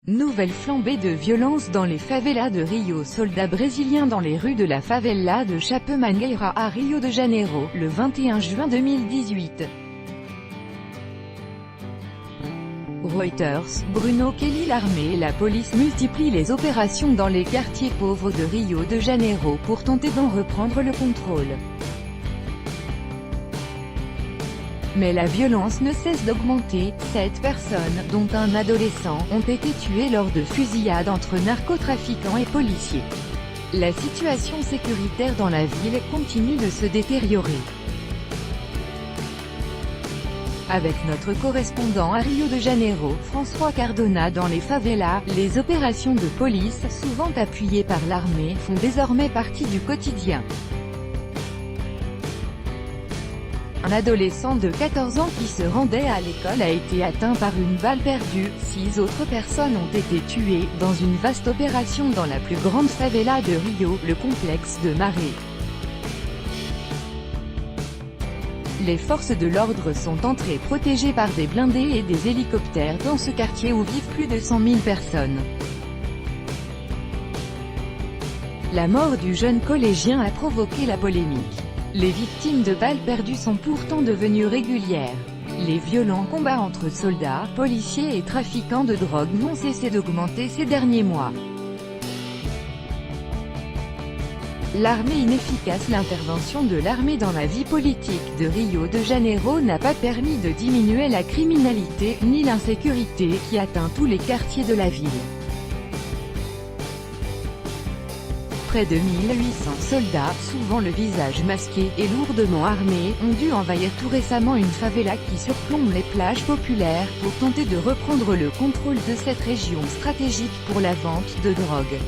Nouvelle flambée de violence dans les favelas de Rio. Soldats brésiliens dans les rues de la favela de Chapemangueira à Rio de Janeiro, le 21 juin 2018. Reuters, Bruno Kelly. L'armée et la police multiplient les opérations dans les quartiers pauvres de Rio de Janeiro pour tenter d'en reprendre le contrôle. Mais la violence ne cesse d'augmenter. 7 personnes, dont un adolescent, ont été tuées lors de fusillades entre narcotrafiquants et policiers. La situation sécuritaire dans la ville continue de se détériorer. Avec notre correspondant à Rio de Janeiro, François Cardona. Dans les favelas, les opérations de police, souvent appuyées par l'armée, font désormais partie du quotidien. Un adolescent de 14 ans qui se rendait à l'école a été atteint par une balle perdue. 6 autres personnes ont été tuées, dans une vaste opération dans la plus grande favela de Rio, le complexe de Maré. Les forces de l'ordre sont entrées protégées par des blindés et des hélicoptères dans ce quartier où vivent plus de 100 000 personnes. La mort du jeune collégien a provoqué la polémique. Les victimes de balles perdues sont pourtant devenues régulières. Les violents combats entre soldats, policiers et trafiquants de drogue n'ont cessé d'augmenter ces derniers mois. L'armée inefficace. L'intervention de l'armée dans la vie politique de Rio de Janeiro n'a pas permis de diminuer la criminalité, ni l'insécurité, qui atteint tous les quartiers de la ville. Près de 1800 soldats, souvent le visage masqué, et lourdement armés, ont dû envahir tout récemment une favela qui surplombe les plages populaires, pour tenter de reprendre le contrôle de cette région stratégique pour la vente de drogue.